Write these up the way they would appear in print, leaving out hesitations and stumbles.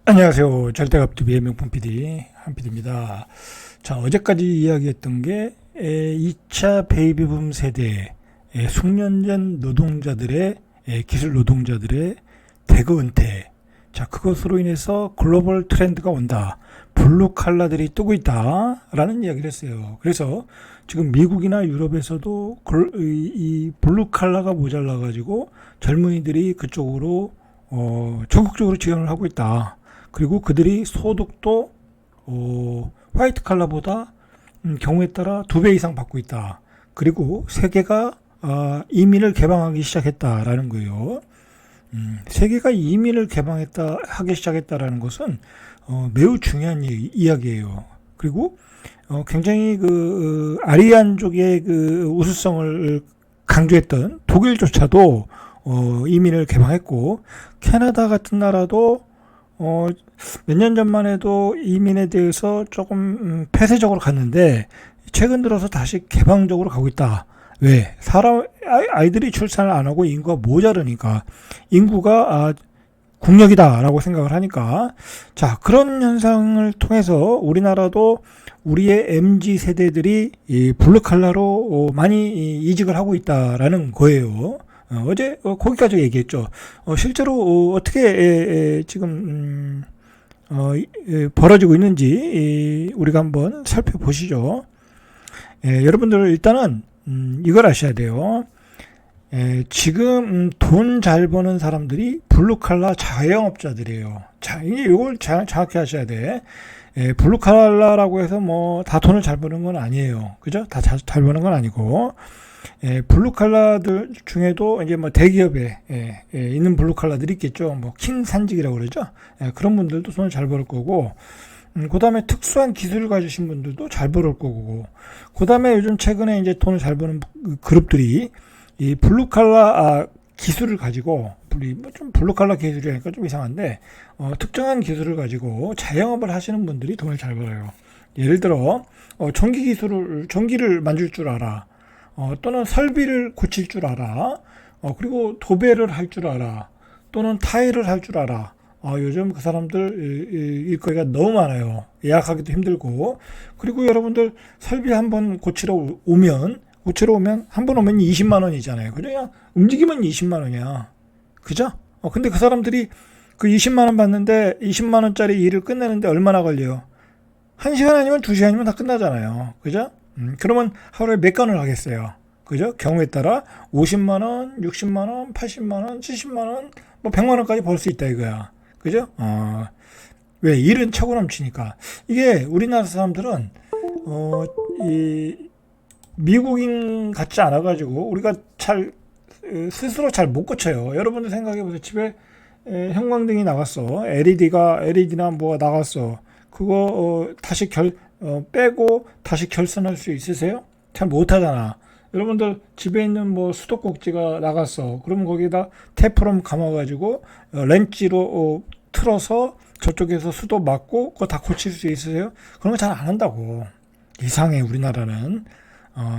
안녕하세요. 절대값TV의 명품 PD 한PD입니다. 자, 어제까지 이야기했던 게 2차 베이비붐 세대의 숙련된 노동자들의 기술 노동자들의 대거 은퇴. 자, 그것으로 인해서 글로벌 트렌드가 온다. 블루 칼라들이 뜨고 있다라는 이야기를 했어요. 그래서 지금 미국이나 유럽에서도 이 블루 칼라가 모자라 가지고 젊은이들이 그쪽으로 적극적으로 지원을 하고 있다. 그리고 그들이 소득도 화이트 칼라보다 경우에 따라 2배 이상 받고 있다. 그리고 세계가 이민을 개방하기 시작했다라는 거예요. 세계가 이민을 하기 시작했다라는 것은 매우 중요한 이야기예요. 그리고 굉장히 아리안족의 우수성을 강조했던 독일조차도 이민을 개방했고, 캐나다 같은 나라도 몇 년 전만 해도 이민에 대해서 조금 폐쇄적으로 갔는데 최근 들어서 다시 개방적으로 가고 있다. 왜? 아이들이 출산을 안 하고 인구가 모자르니까, 인구가 국력이다라고 생각을 하니까. 자, 그런 현상을 통해서 우리나라도 우리의 MZ 세대들이 이 블루칼라로 많이 이직을 하고 있다라는 거예요. 어제 거기까지 얘기했죠. 실제로 어떻게 지금 벌어지고 있는지 우리가 한번 살펴보시죠. 여러분들 일단은 이걸 아셔야 돼요. 지금 돈 잘 버는 사람들이 블루칼라 자영업자들이에요. 자, 이걸 정확히 하셔야 돼. 블루칼라라고 해서 뭐 다 돈을 잘 버는 건 아니에요. 그죠? 다 잘 버는 건 아니고, 블루칼라들 중에도 이제 뭐 대기업에 있는 블루칼라들이 있겠죠. 뭐 킹산직이라고 그러죠. 그런 분들도 돈을 잘 벌을 거고, 그 다음에 특수한 기술을 가지신 분들도 잘 벌을 거고, 그 다음에 요즘 최근에 이제 돈을 잘 버는 그룹들이 이 블루칼라 기술을 가지고, 좀 블루칼라 기술이니까 좀 이상한데, 특정한 기술을 가지고 자영업을 하시는 분들이 돈을 잘 벌어요. 예를 들어 전기를 만질 줄 알아. 또는 설비를 고칠 줄 알아. 그리고 도배를 할 줄 알아. 또는 타일을 할 줄 알아. 요즘 그 사람들 일거리가 너무 많아요. 예약하기도 힘들고. 그리고 여러분들 설비 한번 고치러 오면 한 번 오면 20만 원이잖아요. 그냥 움직이면 20만 원이야. 그죠? 근데 그 사람들이 그 20만 원 받는데 20만 원짜리 일을 끝내는데 얼마나 걸려요? 1시간 아니면 2시간이면 다 끝나잖아요. 그죠? 그러면 하루에 몇 건을 하겠어요? 그죠? 경우에 따라 50만 원, 60만 원, 80만 원, 70만 원, 뭐 100만 원까지 벌 수 있다 이거야. 그죠? 왜? 일은 차고 넘치니까. 이게 우리나라 사람들은 이 미국인 같지 않아 가지고 우리가 스스로 잘 못 고쳐요. 여러분들 생각해 보세요. 집에 형광등이 나갔어. LED나 뭐가 나갔어. 그거 다시 빼고 다시 결선할 수 있으세요? 잘 못하잖아. 여러분들 집에 있는 뭐 수도꼭지가 나갔어. 그러면 거기다 테프롬 감아가지고 렌치로 틀어서 저쪽에서 수도 맞고 그거 다 고칠 수 있으세요? 그런 거 잘 안 한다고. 이상해 우리나라는.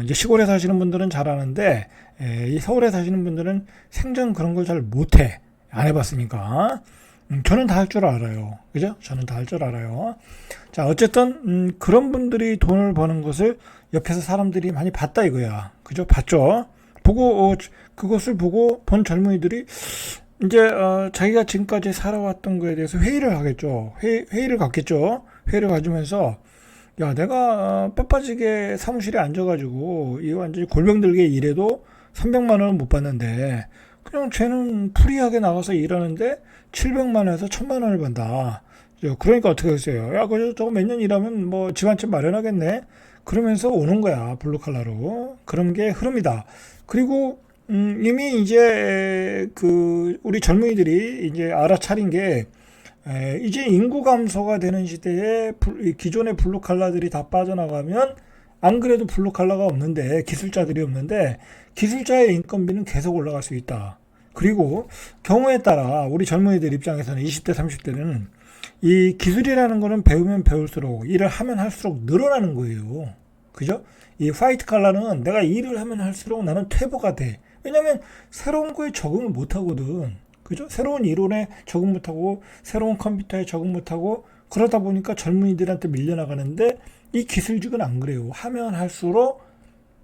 이제 시골에 사시는 분들은 잘 아는데, 이 서울에 사시는 분들은 생전 그런 걸 잘 못해. 안 해봤으니까. 저는 다 할 줄 알아요. 그죠? 저는 다 할 줄 알아요. 자, 어쨌든, 그런 분들이 돈을 버는 것을 옆에서 사람들이 많이 봤다 이거야. 그죠? 봤죠? 그것을 보고 본 젊은이들이 이제, 자기가 지금까지 살아왔던 거에 대해서 회의를 하겠죠. 회의를 갖겠죠. 회의를 가지면서, 야, 내가 뼈빠지게 사무실에 앉아가지고 이 완전히 골병들게 일해도 300만 원을 못 받는데, 그냥 쟤는 프리하게 나가서 일하는데 700만 원에서 1000만 원을 번다. 그러니까 어떻게 하겠어요? 야, 그저 저거 몇 년 일하면 뭐 집 한 채 마련하겠네. 그러면서 오는 거야, 블루칼라로. 그런 게 흐름이다. 그리고 이미 이제 우리 젊은이들이 이제 알아차린 게, 이제 인구 감소가 되는 시대에 기존의 블루칼라들이 다 빠져나가면, 안 그래도 블루칼라가 없는데, 기술자들이 없는데 기술자의 인건비는 계속 올라갈 수 있다. 그리고 경우에 따라 우리 젊은이들 입장에서는 20대 30대는 이 기술이라는 거는 배우면 배울수록, 일을 하면 할수록 늘어나는 거예요. 그죠? 이 화이트 칼라는 내가 일을 하면 할수록 나는 퇴보가 돼. 왜냐면 새로운 거에 적응을 못 하거든. 그죠? 새로운 이론에 적응 못하고 새로운 컴퓨터에 적응 못하고 그러다 보니까 젊은이들한테 밀려나가는데 이 기술직은 안 그래요. 하면 할수록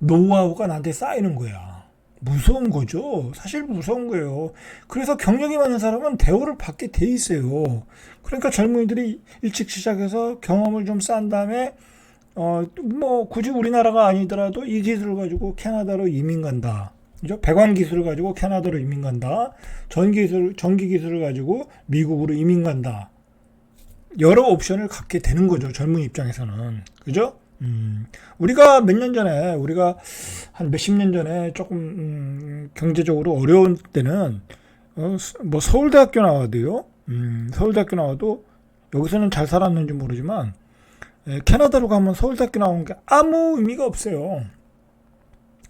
노하우가 나한테 쌓이는 거야. 무서운 거죠. 사실 무서운 거예요. 그래서 경력이 많은 사람은 대우를 받게 돼 있어요. 그러니까 젊은이들이 일찍 시작해서 경험을 좀 쌓은 다음에 뭐 굳이 우리나라가 아니더라도 이 기술을 가지고 캐나다로 이민 간다. 그죠? 배관 기술을 가지고 캐나다로 이민 간다. 전기 기술을 가지고 미국으로 이민 간다. 여러 옵션을 갖게 되는 거죠. 젊은 입장에서는. 그죠? 우리가 몇 년 전에, 우리가 한 몇십 년 전에 조금, 경제적으로 어려운 때는, 뭐 서울대학교 나와도요, 서울대학교 나와도 여기서는 잘 살았는지 모르지만, 캐나다로 가면 서울대학교 나온 게 아무 의미가 없어요.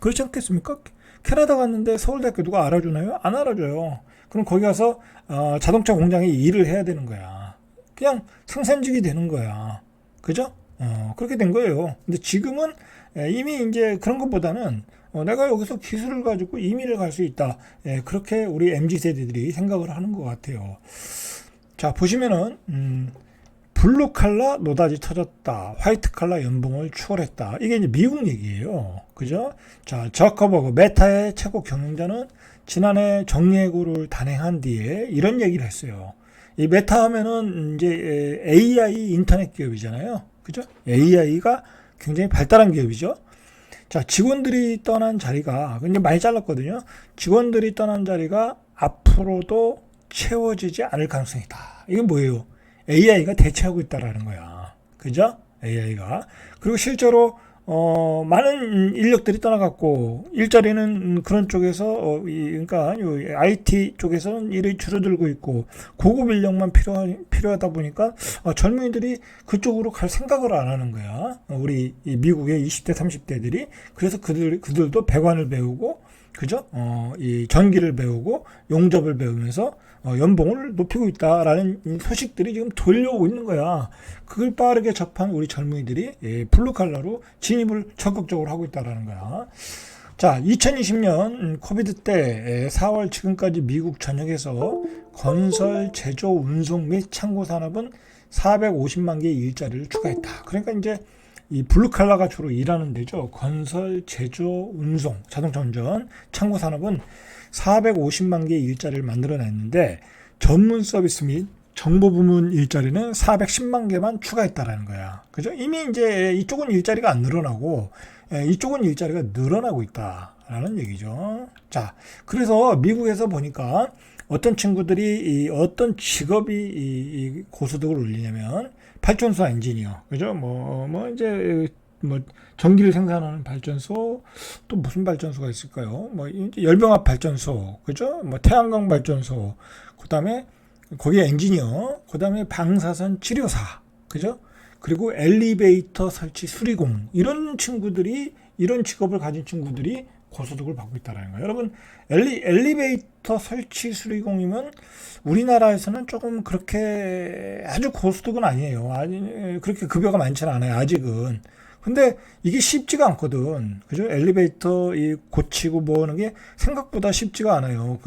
그렇지 않겠습니까? 캐나다 갔는데 서울대학교 누가 알아주나요? 안 알아줘요. 그럼 거기 가서 자동차 공장에 일을 해야 되는 거야. 그냥 생산직이 되는 거야. 그죠? 그렇게 된 거예요. 근데 지금은 이미 이제 그런 것보다는 내가 여기서 기술을 가지고 이민을 갈 수 있다. 그렇게 우리 MZ 세대들이 생각을 하는 것 같아요. 자, 보시면은 블루 칼라 노다지 터졌다. 화이트 칼라 연봉을 추월했다. 이게 이제 미국 얘기예요. 그죠? 자, 저커버그 메타의 최고 경영자는 지난해 정리해고를 단행한 뒤에 이런 얘기를 했어요. 이 메타 하면은 이제 AI 인터넷 기업이잖아요. 그죠? AI가 굉장히 발달한 기업이죠. 자, 직원들이 떠난 자리가 굉장히 많이 잘랐거든요. 직원들이 떠난 자리가 앞으로도 채워지지 않을 가능성이 있다. 이게 뭐예요? AI가 대체하고 있다라는 거야. 그죠? AI가. 그리고 실제로 많은 인력들이 떠나갔고 일자리는 그런 쪽에서 그러니까 IT 쪽에서는 일이 줄어들고 있고 고급 인력만 필요하다 보니까 젊은이들이 그쪽으로 갈 생각을 안 하는 거야. 우리 미국의 20대 30대들이. 그래서 그들도 배관을 배우고 그죠? 이 전기를 배우고 용접을 배우면서 연봉을 높이고 있다라는 소식들이 지금 돌려오고 있는 거야. 그걸 빠르게 접한 우리 젊은이들이 블루칼라로 진입을 적극적으로 하고 있다라는 거야. 자, 2020년 코비드 때 4월 지금까지 미국 전역에서 건설, 제조, 운송 및 창고 산업은 450만 개의 일자리를 추가했다. 그러니까 이제 이 블루칼라가 주로 일하는 데죠. 건설, 제조, 운송, 자동차 운전, 창고 산업은 450만 개의 일자리를 만들어냈는데 전문 서비스 및 정보 부문 일자리는 410만 개만 추가했다라는 거야. 그죠? 이미 이제 이쪽은 일자리가 안 늘어나고 이쪽은 일자리가 늘어나고 있다라는 얘기죠. 자, 그래서 미국에서 보니까 어떤 친구들이 어떤 직업이 이 고소득을 올리냐면 발전소 엔지니어, 그죠? 이제 전기를 생산하는 발전소, 또 무슨 발전소가 있을까요? 이제 열병합 발전소, 그죠? 태양광 발전소, 그 다음에 거기에 엔지니어, 그 다음에 방사선 치료사, 그죠? 그리고 엘리베이터 설치 수리공, 이런 직업을 가진 친구들이 고소득을 받고 있다는 거예요. 여러분, 엘리베이터 설치 수리공이면 우리나라에서는 조금 그렇게 아주 고소득은 아니에요. 그렇게 급여가 많지는 않아요. 아직은. 근데 이게 쉽지가 않거든. 그죠? 엘리베이터 고치고 뭐 하는 게 생각보다 쉽지가 않아요.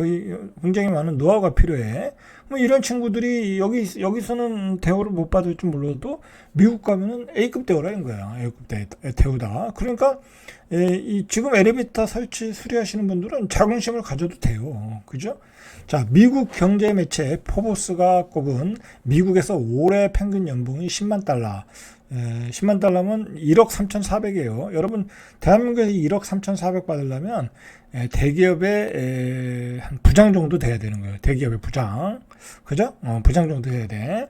굉장히 많은 노하우가 필요해. 이런 친구들이 여기서는 대우를 못 받을지 몰라도 미국 가면은 A급 대우라는 거야. A급 대우다. 그러니까 지금 엘리베이터 설치 수리하시는 분들은 자긍심을 가져도 돼요. 그죠? 자, 미국 경제 매체 포브스가 꼽은 미국에서 올해 평균 연봉이 10만 달러. 10만 달러면 1억 3,400이에요. 여러분, 대한민국에서 1억 3,400 받으려면 대기업의 한 부장 정도 돼야 되는 거예요. 대기업의 부장. 그죠? 부장 정도 돼야 돼.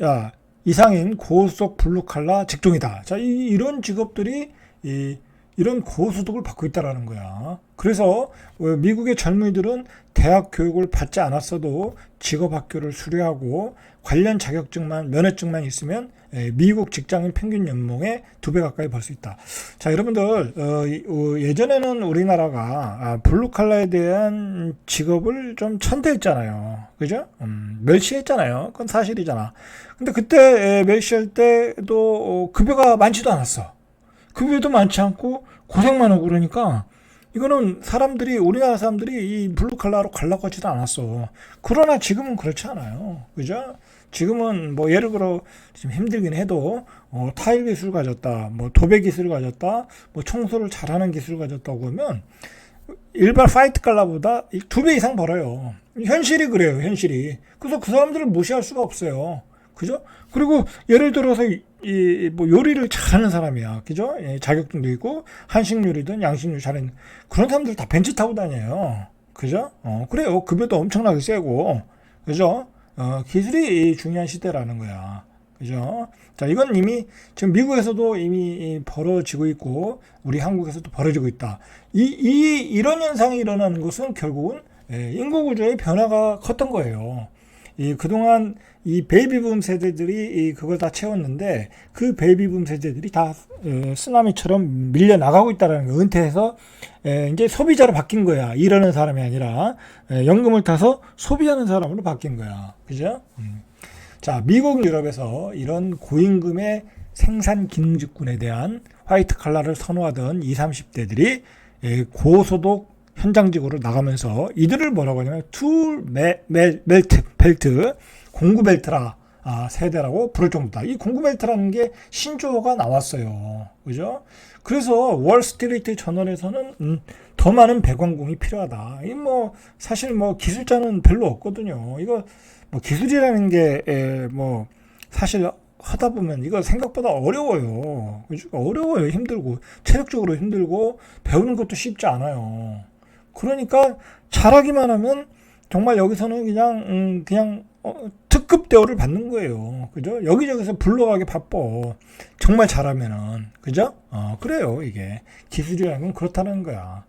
야, 이상인 고속 블루칼라 직종이다. 자, 이런 직업들이 이런 고소득을 받고 있다라는 거야. 그래서 미국의 젊은이들은 대학 교육을 받지 않았어도 직업학교를 수료하고 관련 자격증만 면허증만 있으면 미국 직장인 평균 연봉의 2배 가까이 벌 수 있다. 자, 여러분들 예전에는 우리나라가 블루칼라에 대한 직업을 좀 천대했잖아요. 그죠? 멸시했잖아요. 그건 사실이잖아. 근데 그때 멸시할 때도 급여가 많지도 않았어. 급여도 많지 않고 고생만 하고 그러니까 이거는 사람들이, 우리나라 사람들이 이 블루칼라로 가려고 하지도 않았어. 그러나 지금은 그렇지 않아요. 그죠? 지금은 뭐 예를 들어 좀 힘들긴 해도 타일 기술 가졌다, 뭐 도배 기술 가졌다, 뭐 청소를 잘하는 기술 가졌다고 하면 일반 화이트 칼라보다 2배 이상 벌어요. 현실이 그래요, 현실이. 그래서 그 사람들을 무시할 수가 없어요. 그죠? 그리고 예를 들어서 뭐 요리를 잘하는 사람이야. 그죠? 예, 자격증도 있고 한식 요리든 양식 요리 잘하는 그런 사람들 다 벤츠 타고 다녀요. 그죠? 그래요. 급여도 엄청나게 세고. 그죠? 기술이 중요한 시대라는 거야. 그죠? 자, 이건 이미 지금 미국에서도 이미 벌어지고 있고 우리 한국에서도 벌어지고 있다. 이런 현상이 일어나는 것은 결국은 인구 구조의 변화가 컸던 거예요. 그동안 이 베이비붐 세대들이 그걸 다 채웠는데 그 베이비붐 세대들이 다 쓰나미처럼 밀려 나가고 있다는 거. 은퇴해서 이제 소비자로 바뀐 거야. 일하는 사람이 아니라 연금을 타서 소비하는 사람으로 바뀐 거야. 그죠? 자, 미국, 유럽에서 이런 고임금의 생산 기능직군에 대한 화이트 칼라를 선호하던 20, 30대들이 고소득 현장직으로 나가면서 이들을 뭐라고 하냐면 벨트, 공구 벨트라 세대라고 부를 정도다. 이 공구 벨트라는 게 신조어가 나왔어요. 그죠? 그래서 월스트리트 저널에서는 더 많은 배관공이 필요하다. 이 뭐 사실 뭐 기술자는 별로 없거든요. 이거 뭐 기술이라는 게 뭐 사실 하다 보면 이거 생각보다 어려워요. 어려워요. 힘들고 체력적으로 힘들고 배우는 것도 쉽지 않아요. 그러니까 잘하기만 하면 정말 여기서는 그냥 특급 대우를 받는 거예요. 그죠? 여기저기서 불러가기 바빠. 정말 잘하면은. 그죠? 그래요. 이게 기술이라는 건 그렇다는 거야.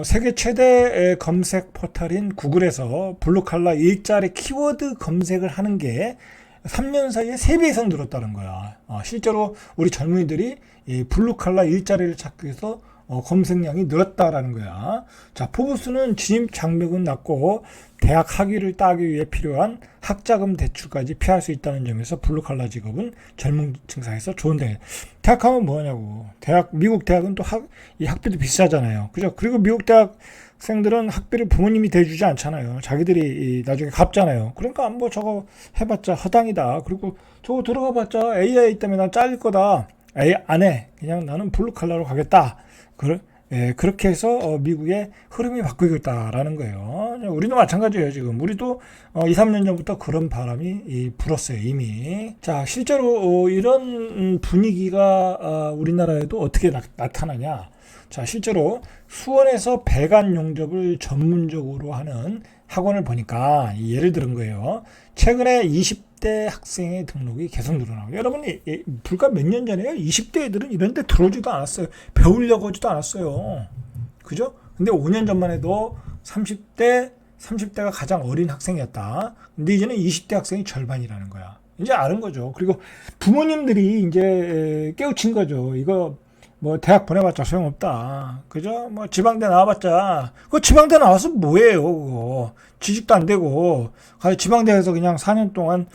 세계 최대 검색 포털인 구글에서 블루칼라 일자리 키워드 검색을 하는 게 3년 사이에 3배 이상 늘었다는 거야. 실제로 우리 젊은이들이 이 블루칼라 일자리를 찾기 위해서 검색량이 늘었다라는 거야. 자, 포브스는 진입 장벽은 낮고 대학 학위를 따기 위해 필요한 학자금 대출까지 피할 수 있다는 점에서 블루칼라 직업은 젊은 층 사이에서 좋은데, 대학 하면 뭐냐고. 미국 대학은 또 이 학비도 비싸잖아요. 그죠? 그리고 미국 대학생들은 학비를 부모님이 대주지 않잖아요. 자기들이 나중에 갚잖아요. 그러니까 뭐 저거 해봤자 허당이다. 그리고 저거 들어가봤자 AI 때문에 난 잘릴 거다. 안 해. 그냥 나는 블루칼라로 가겠다. 그렇게 해서 미국의 흐름이 바뀌고 있다라는 거예요. 우리도 마찬가지예요. 지금 우리도 2, 3년 전부터 그런 바람이 불었어요. 이미. 자, 실제로 이런 분위기가 우리나라에도 어떻게 나타나냐. 자, 실제로 수원에서 배관 용접을 전문적으로 하는 학원을 보니까 예를 들은 거예요. 최근에 20대 학생의 등록이 계속 늘어나고, 여러분이 불과 몇 년 전에요. 20대 애들은 이런 데 들어오지도 않았어요. 배우려고 하지도 않았어요. 그죠? 근데 5년 전만 해도 30대가 가장 어린 학생이었다. 근데 이제는 20대 학생이 절반이라는 거야. 이제 아는 거죠. 그리고 부모님들이 이제 깨우친 거죠. 이거 뭐 대학 보내봤자 소용없다. 그죠? 뭐 지방대 나와봤자, 그 지방대 나와서 뭐예요? 그거 취직도 안 되고 지방대에서 그냥 4년 동안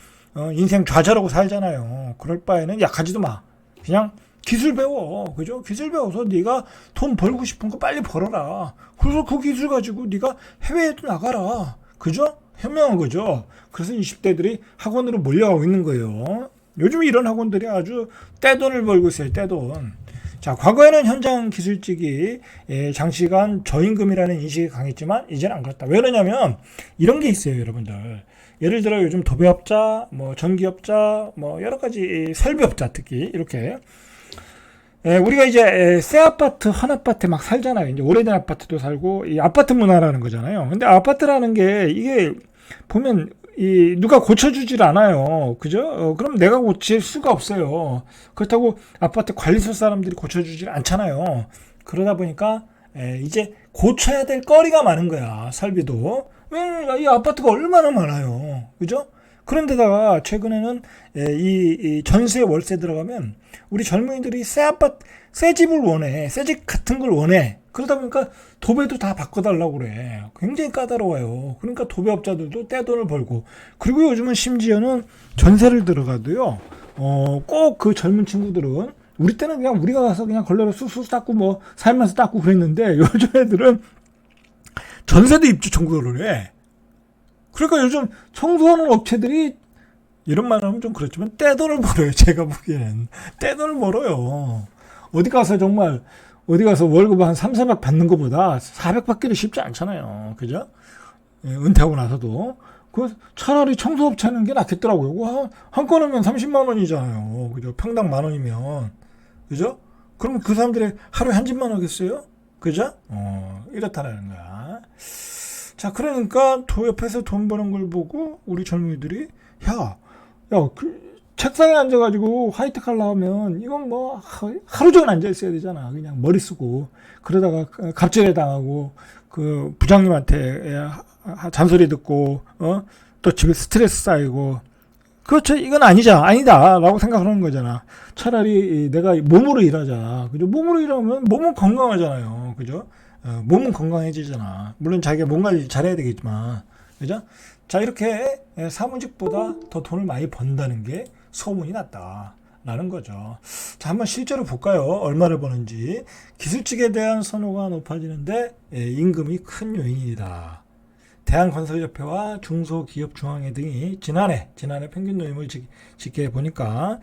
인생 좌절하고 살잖아요. 그럴 바에는 약하지도 마. 그냥 기술 배워. 그죠? 기술 배워서 네가 돈 벌고 싶은 거 빨리 벌어라. 그래서 그 기술 가지고 네가 해외에도 나가라. 그죠? 현명한 거죠. 그래서 20대들이 학원으로 몰려가고 있는 거예요. 요즘 이런 학원들이 아주 떼돈을 벌고 있어요. 떼돈. 자, 과거에는 현장 기술직이 장시간 저임금이라는 인식이 강했지만 이제는 안 그렇다. 왜 그러냐면 이런 게 있어요, 여러분들. 예를 들어 요즘 도배업자, 뭐 전기업자, 뭐 여러 가지 설비업자 특히 이렇게 우리가 이제 새 아파트, 한 아파트에 막 살잖아요. 이제 오래된 아파트도 살고 이 아파트 문화라는 거잖아요. 근데 아파트라는 게 이게 보면 누가 고쳐주질 않아요. 그죠? 그럼 내가 고칠 수가 없어요. 그렇다고 아파트 관리소 사람들이 고쳐주질 않잖아요. 그러다 보니까 이제 고쳐야 될 거리가 많은 거야. 설비도. 이 아파트가 얼마나 많아요. 그죠? 그런데다가 최근에는 이 전세 월세 들어가면 우리 젊은이들이 새 집을 원해. 새 집 같은 걸 원해. 그러다 보니까 도배도 다 바꿔달라고 그래. 굉장히 까다로워요. 그러니까 도배업자들도 떼돈을 벌고, 그리고 요즘은 심지어는 전세를 들어가도요, 꼭 그 젊은 친구들은 우리 때는 그냥 우리가 가서 그냥 걸레로 쑥쑥 닦고 뭐 살면서 닦고 그랬는데 요즘 애들은 전세대 입주 청구를 해. 그러니까 요즘 청소하는 업체들이 이런 말 하면 좀 그렇지만 떼돈을 벌어요. 제가 보기에는 떼돈을 벌어요. 어디 가서 정말 어디 가서 월급 한 3, 400 받는 것보다 400 받기도 쉽지 않잖아요. 그죠? 예, 은퇴하고 나서도. 그 차라리 청소업체 하는 게 낫겠더라고요. 한 건이면 30만 원이잖아요. 그죠? 평당 만 원이면. 그죠? 그럼 그 사람들이 하루에 한 집만 하겠어요? 그죠? 이렇다라는 거야. 자, 그러니까 옆에서 돈 버는 걸 보고 우리 젊은이들이 책상에 앉아가지고 화이트 칼라 하면 이건 뭐 하루 종일 앉아 있어야 되잖아. 그냥 머리 쓰고 그러다가 갑질에 당하고 그 부장님한테 잔소리 듣고 또 집에 스트레스 쌓이고 그렇죠. 이건 아니다라고 생각하는 거잖아. 차라리 내가 몸으로 일하자. 그죠? 몸으로 일하면 몸은 건강하잖아요. 그죠? 몸은 건강해지잖아. 물론 자기가 몸 관리 잘해야 되겠지만, 그죠? 자, 이렇게 사무직보다 더 돈을 많이 번다는 게 소문이 났다라는 거죠. 자, 한번 실제로 볼까요? 얼마를 버는지. 기술직에 대한 선호가 높아지는데 임금이 큰 요인이다. 대한건설협회와 중소기업중앙회 등이 지난해 평균 노임을 집계해 보니까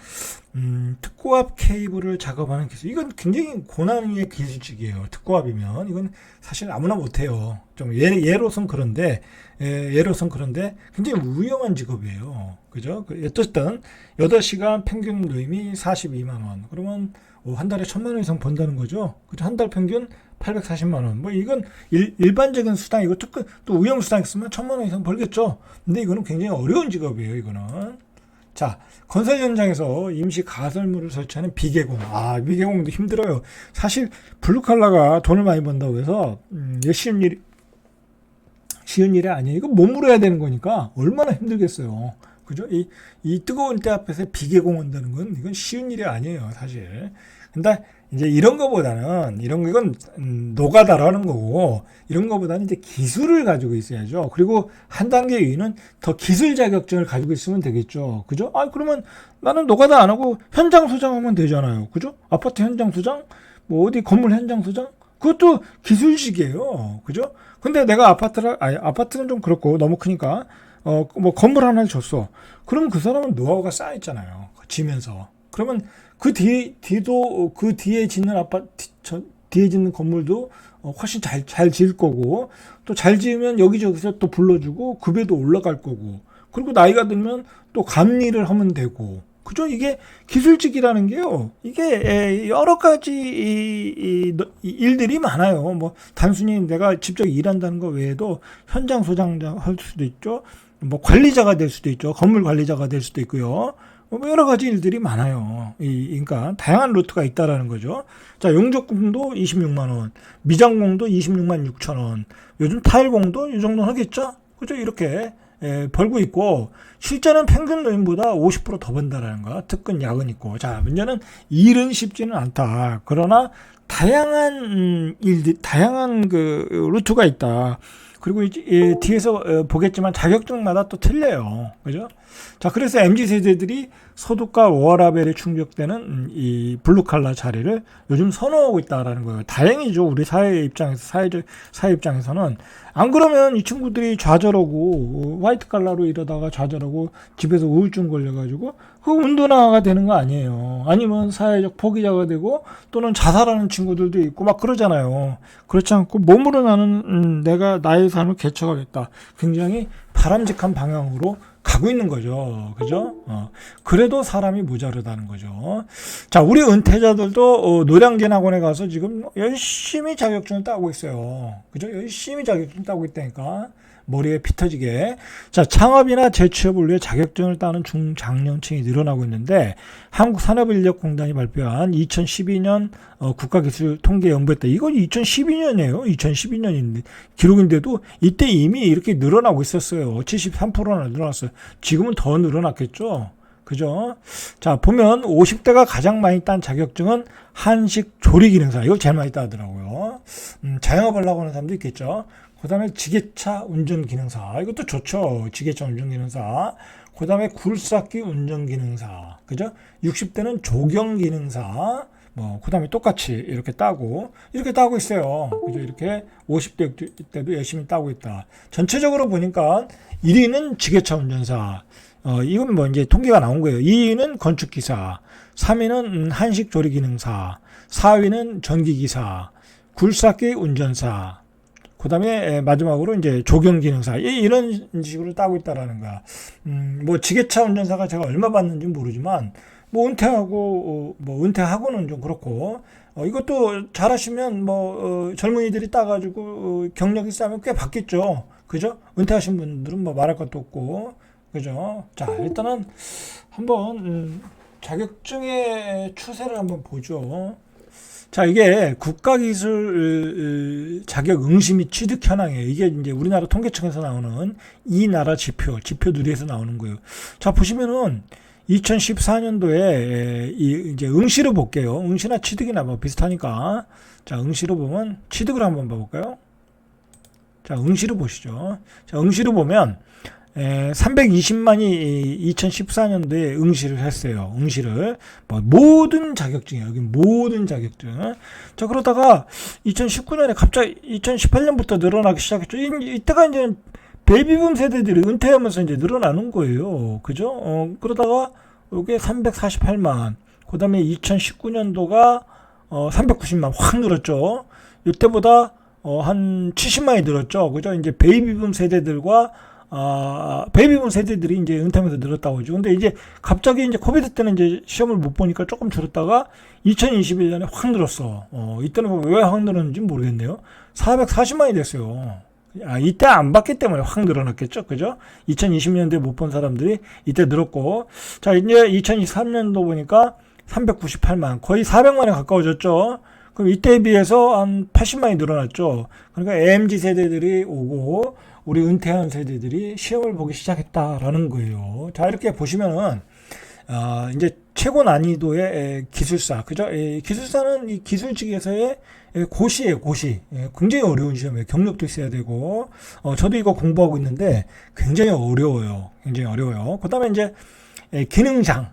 특고압 케이블을 작업하는 기술, 이건 굉장히 고난이의 기술직이에요. 특고압이면 이건 사실 아무나 못해요. 좀 예로선 그런데 굉장히 위험한 직업이에요. 그죠? 어쨌든 8시간 평균 노임이 42만 원. 그러면 한 달에 1,000만 원 이상 번다는 거죠. 그죠? 한 달 평균 840만 원. 뭐 이건 일반적인 수당이고 또 위험 수당 있으면 1,000만 원 이상 벌겠죠. 근데 이거는 굉장히 어려운 직업이에요. 이거는. 자, 건설 현장에서 임시 가설물을 설치하는 비계공. 비계공도 힘들어요. 사실 블루칼라가 돈을 많이 번다고 해서 쉬운 일이 아니에요. 이거 몸으로 해야 되는 거니까 얼마나 힘들겠어요. 그죠? 이 뜨거운 때 앞에서 비계공 한다는 건 이건 쉬운 일이 아니에요, 사실. 근데 이제 이런 이건 노가다라는 거고, 이런 거보다는 이제 기술을 가지고 있어야죠. 그리고 한 단계 위는 더 기술 자격증을 가지고 있으면 되겠죠. 그죠? 그러면 나는 노가다 안 하고 현장 소장하면 되잖아요. 그죠? 아파트 현장 소장? 뭐 어디 건물 현장 소장? 그것도 기술직이에요. 그죠? 근데 내가 아파트는 좀 그렇고 너무 크니까 뭐 건물 하나를 줬어. 그러면 그 사람은 노하우가 쌓였잖아요. 지면서. 그러면 그 뒤에 짓는 뒤에 짓는 건물도 훨씬 잘 지을 거고, 또 잘 지으면 여기저기서 또 불러주고 급여도 올라갈 거고, 그리고 나이가 들면 또 감리를 하면 되고. 그죠? 이게 기술직이라는 게요. 이게 여러 가지 일들이 많아요. 뭐 단순히 내가 직접 일한다는 거 외에도 현장 소장자 할 수도 있죠. 뭐 관리자가 될 수도 있죠. 건물 관리자가 될 수도 있고요. 뭐 여러 가지 일들이 많아요. 그러니까 다양한 루트가 있다라는 거죠. 자, 용접공도 26만 원, 미장공도 26만 6천 원. 요즘 타일공도 이 정도 하겠죠? 그죠? 이렇게 벌고 있고, 실제는 평균 노임보다 50% 더 번다라는 거. 특근 야근 있고. 자, 문제는 일은 쉽지는 않다. 그러나 다양한 다양한 루트가 있다. 그리고 뒤에서 보겠지만 자격증마다 또 틀려요. 그죠? 자, 그래서 MZ세대들이 소득과 워라밸에 충족되는 이 블루칼라 자리를 요즘 선호하고 있다라는 거예요. 다행이죠. 우리 사회 입장에서는. 안 그러면 이 친구들이 좌절하고 화이트 칼라로 일하다가 좌절하고 집에서 우울증 걸려가지고 그 운동화가 되는 거 아니에요. 아니면 사회적 포기자가 되고 또는 자살하는 친구들도 있고 막 그러잖아요. 그렇지 않고 몸으로 나는 내가 나의 삶을 개척하겠다. 굉장히 바람직한 방향으로 가고 있는 거죠. 그죠? 그래도 사람이 모자르다는 거죠. 자, 우리 은퇴자들도 노량진 학원에 가서 지금 열심히 자격증을 따고 있어요. 그죠? 열심히 자격증 따고 있다니까. 머리에 피 터지게. 자, 창업이나 재취업을 위해 자격증을 따는 중장년층이 늘어나고 있는데, 한국산업인력공단이 발표한 2012년 국가기술통계연부에 따라, 이건 2012년이에요. 2012년인데 기록인데도 이때 이미 이렇게 늘어나고 있었어요. 73%나 늘어났어요. 지금은 더 늘어났겠죠. 그죠? 자, 보면 50대가 가장 많이 딴 자격증은 한식 조리 기능사. 이걸 제일 많이 따더라고요. 자영업을 하고 하는 사람도 있겠죠. 그 다음에 지게차 운전 기능사. 이것도 좋죠. 지게차 운전 기능사. 그 그 다음에 굴삭기 운전기능사, 그죠? 60대는 조경기능사, 그 다음에 똑같이 이렇게 따고 있어요. 그죠? 이렇게 50대 때도 열심히 따고 있다. 전체적으로 보니까 1위는 지게차 운전사, 이건 뭐 이제 통계가 나온 거예요. 2위는 건축기사, 3위는 한식조리기능사, 4위는 전기기사, 굴삭기 운전사, 그 다음에 마지막으로 이제 조경기능사, 이런 식으로 따고 있다라는 거야. 뭐 지게차 운전사가 제가 얼마 받는지 모르지만, 뭐 은퇴하고는 좀 그렇고, 이것도 잘하시면 젊은이들이 따가지고 경력이 쌓으면 꽤 받겠죠. 그죠? 은퇴하신 분들은 뭐 말할 것도 없고, 그죠? 자, 일단은 한번 자격증의 추세를 한번 보죠. 자, 이게 국가기술 자격 응시 및 취득 현황이에요. 이게 이제 우리나라 통계청에서 나오는 이 나라 지표 누리에서 나오는 거예요. 자, 보시면은 2014년도에 이제 응시로 볼게요. 응시나 취득이나 뭐 비슷하니까. 자, 응시로 보면 취득을 한번 봐볼까요? 자, 응시로 보시죠. 자, 응시로 보면 320만이 2014년도에 응시를 했어요. 응시를. 모든 자격증이에요. 여기 모든 자격증. 자, 그러다가 2019년에 갑자기 2018년부터 늘어나기 시작했죠. 이때가 이제 베이비붐 세대들이 은퇴하면서 이제 늘어나는 거예요. 그죠? 그러다가 이게 348만. 그 다음에 2019년도가 390만 확 늘었죠. 이때보다 한 70만이 늘었죠. 그죠? 이제 베이비붐 세대들과 베이비붐 세대들이 이제 은퇴하면서 늘었다고 하죠. 근데 이제 갑자기 이제 코비드 때는 이제 시험을 못 보니까 조금 줄었다가 2021년에 확 늘었어. 이때는 왜 확 늘었는지 모르겠네요. 440만이 됐어요. 이때 안 봤기 때문에 확 늘어났겠죠. 그죠? 2020년도에 못 본 사람들이 이때 늘었고, 자, 이제 2023년도 보니까 398만, 거의 400만에 가까워졌죠. 그럼 이때에 비해서 한 80만이 늘어났죠. 그러니까 AMG 세대들이 오고, 우리 은퇴한 세대들이 시험을 보기 시작했다라는 거예요. 자, 이렇게 보시면은, 이제 최고 난이도의 기술사, 그죠? 기술사는 이 기술직에서의 고시예요, 고시. 굉장히 어려운 시험이에요. 경력도 있어야 되고, 저도 이거 공부하고 있는데 굉장히 어려워요. 굉장히 어려워요. 그 다음에 이제 기능장,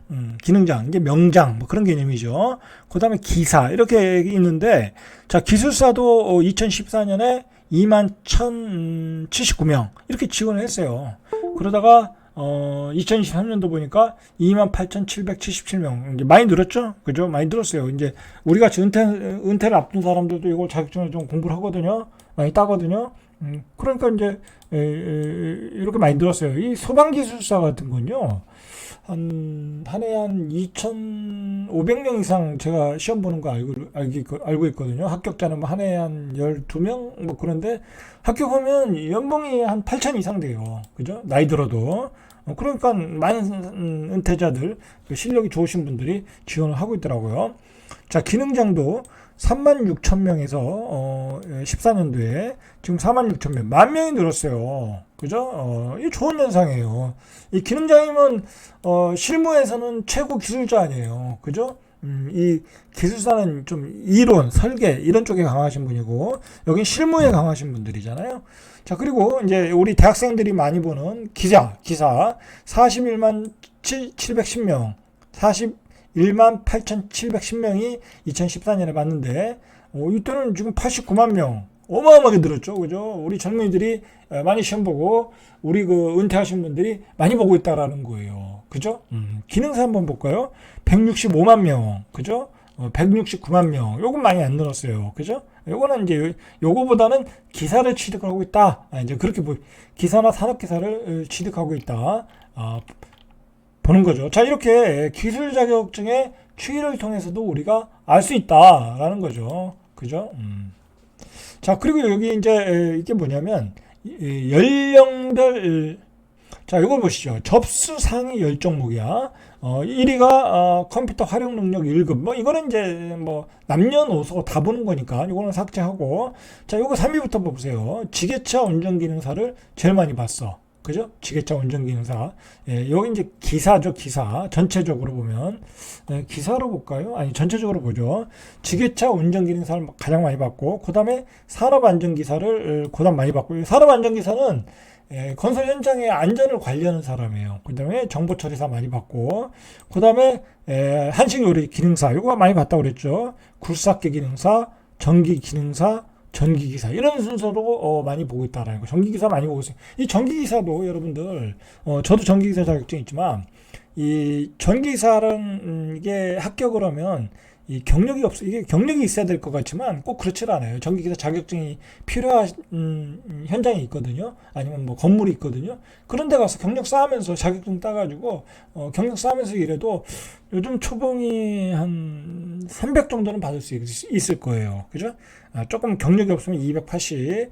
이제 명장, 뭐 그런 개념이죠. 그 다음에 기사, 이렇게 있는데, 자, 기술사도 2014년에 21,079명, 이렇게 지원을 했어요. 그러다가, 2023년도 보니까 28,777명. 이제 많이 늘었죠? 그죠? 많이 늘었어요. 이제 우리 같이 은퇴를 앞둔 사람들도 이걸 자격증을 좀 공부를 하거든요. 많이 따거든요. 그러니까 이제, 이렇게 많이 늘었어요. 이 소방기술사 같은 건요. 한 해에 한 2,500명 이상 제가 시험 보는 거 알고 있거든요. 합격자는 한 해에 한 12명? 뭐 그런데 합격하면 연봉이 한 8천 이상 돼요. 그죠? 나이 들어도. 그러니까 많은 은퇴자들, 실력이 좋으신 분들이 지원을 하고 있더라고요. 자, 기능장도 36,000명에서 14년도에 지금 46,000명, 만 명이 늘었어요. 그죠? 이 좋은 현상이에요. 이 기능장이면 실무에서는 최고 기술자 아니에요. 그죠? 이 기술사는 좀 이론, 설계 이런 쪽에 강하신 분이고 여긴 실무에 강하신 분들이잖아요. 자, 그리고 이제 우리 대학생들이 많이 보는 기사 41만 710명, 41만 8,710명이 2014년에 봤는데 이때는 지금 89만 명. 어마어마하게 늘었죠. 그죠? 우리 젊은이들이 많이 시험 보고 우리 그 은퇴하신 분들이 많이 보고 있다라는 거예요. 그죠? 기능사 한번 볼까요? 165만 명. 그죠? 169만 명. 요건 많이 안 늘었어요. 그죠? 요거는 이제 요거보다는 기사를 취득하고 있다. 이제 그렇게 기사나 산업기사를 취득하고 있다. 보는 거죠. 자, 이렇게 기술 자격증의 추이를 통해서도 우리가 알 수 있다라는 거죠. 그죠? 자, 그리고 여기 이제 이게 뭐냐면 연령별, 자, 이걸 보시죠. 접수 상위 10종목이야. 1위가 컴퓨터 활용 능력 1급. 뭐 이거는 이제 뭐 남녀노소 다 보는 거니까 이거는 삭제하고. 자, 요거 3위부터 보세요. 지게차 운전 기능사를 제일 많이 봤어. 그죠? 지게차 운전기능사. 여기 이제 기사죠, 기사. 전체적으로 보면. 기사로 볼까요? 아니, 전체적으로 보죠. 지게차 운전기능사를 가장 많이 받고, 그 다음에 산업안전기사를 그 다음 많이 받고, 산업안전기사는 건설 현장의 안전을 관리하는 사람이에요. 그 다음에 정보 처리사 많이 받고, 그 다음에 한식 요리 기능사, 이거 많이 봤다고 그랬죠. 굴삭기 기능사, 전기 기능사, 전기기사, 이런 순서로 많이 보고 있다라는 거. 전기기사 많이 보고 있어요. 이 전기기사도 여러분들, 저도 전기기사 자격증이 있지만, 이 전기기사는 이게 합격을 하면 이 경력이 없어. 이게 경력이 있어야 될 것 같지만 꼭 그렇지 않아요. 전기기사 자격증이 필요한 현장이 있거든요. 아니면 뭐 건물이 있거든요. 그런 데 가서 경력 쌓으면서 자격증 따가지고 경력 쌓으면서 일해도 요즘 초봉이 한 300 정도는 받을 수 있을 거예요. 그죠? 조금 경력이 없으면 280,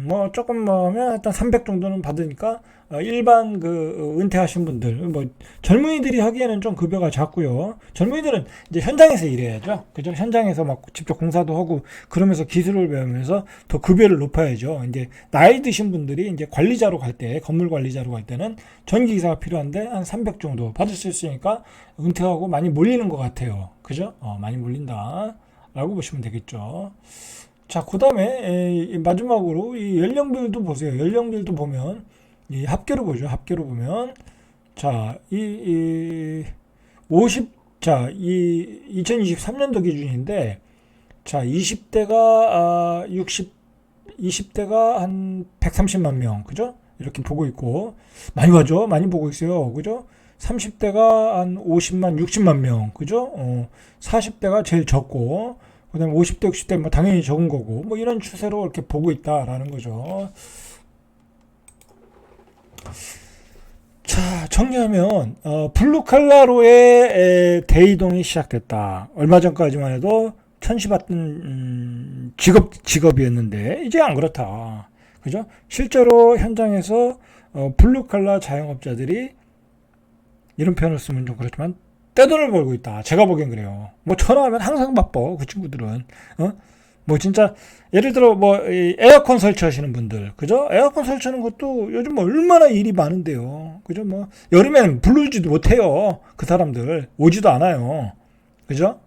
뭐 조금 뭐면 일단 300 정도는 받으니까 일반 그 은퇴하신 분들, 뭐 젊은이들이 하기에는 좀 급여가 작고요. 젊은이들은 이제 현장에서 일해야죠. 그죠? 현장에서 막 직접 공사도 하고 그러면서 기술을 배우면서 더 급여를 높여야죠. 이제 나이 드신 분들이 이제 관리자로 갈 때, 건물 관리자로 갈 때는 전기기사가 필요한데 한 300 정도 받을 수 있으니까 은퇴하고 많이 몰리는 것 같아요. 그죠? 많이 몰린다라고 보시면 되겠죠. 자, 그 다음에 마지막으로 이 연령별도 보세요. 연령별도 보면 이 합계로 보죠. 합계로 보면 자, 이 50, 자, 이 2023년도 기준인데 자, 20대가 20대가 한 130만 명, 그죠? 이렇게 보고 있고 많이 봐죠. 많이 보고 있어요. 그죠? 30대가 한 50만, 60만 명, 그죠? 40대가 제일 적고 그 다음에 50대, 60대 뭐 당연히 적은 거고 뭐 이런 추세로 이렇게 보고 있다라는 거죠. 자, 정리하면 블루칼라로의 대이동이 시작됐다. 얼마 전까지만 해도 천시받던 직업이었는데 이제 안 그렇다. 그죠? 실제로 현장에서 블루칼라 자영업자들이 이런 표현을 쓰면 좀 그렇지만 떼돈을 벌고 있다. 제가 보기엔 그래요. 뭐 전화하면 항상 바빠. 그 친구들은. 뭐 진짜 예를 들어 뭐 에어컨 설치하시는 분들, 그죠? 에어컨 설치하는 것도 요즘 뭐 얼마나 일이 많은데요. 그죠? 뭐 여름에는 부르지도 못해요. 그 사람들 오지도 않아요. 그죠?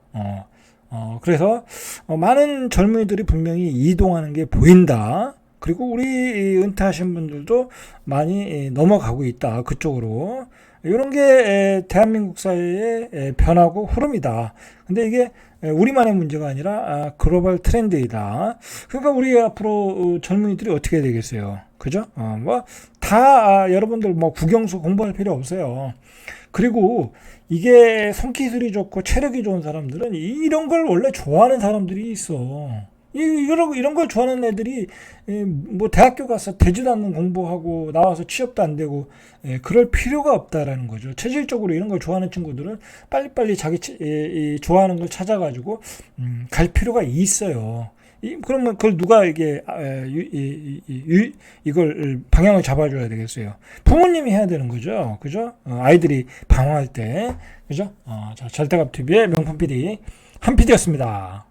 그래서 많은 젊은이들이 분명히 이동하는 게 보인다. 그리고 우리 은퇴하신 분들도 많이 넘어가고 있다. 그쪽으로. 이런 게 대한민국 사회의 변하고 흐름이다. 근데 이게 우리만의 문제가 아니라 글로벌 트렌드이다. 그러니까 우리 앞으로 젊은이들이 어떻게 해야 되겠어요? 그죠? 뭐 다 여러분들 뭐 국영수 공부할 필요 없어요. 그리고 이게 손기술이 좋고 체력이 좋은 사람들은 이런 걸 원래 좋아하는 사람들이 있어. 이런 걸 좋아하는 애들이 뭐 대학교 가서 되지도 않는 공부하고 나와서 취업도 안 되고 그럴 필요가 없다라는 거죠. 체질적으로 이런 걸 좋아하는 친구들은 빨리빨리 자기 좋아하는 걸 찾아가지고 갈 필요가 있어요. 그러면 그걸 누가 이게 이걸 방향을 잡아줘야 되겠어요. 부모님이 해야 되는 거죠. 그죠? 아이들이 방황할 때. 그죠? 자, 절대갑 TV의 명품 PD 한 PD였습니다.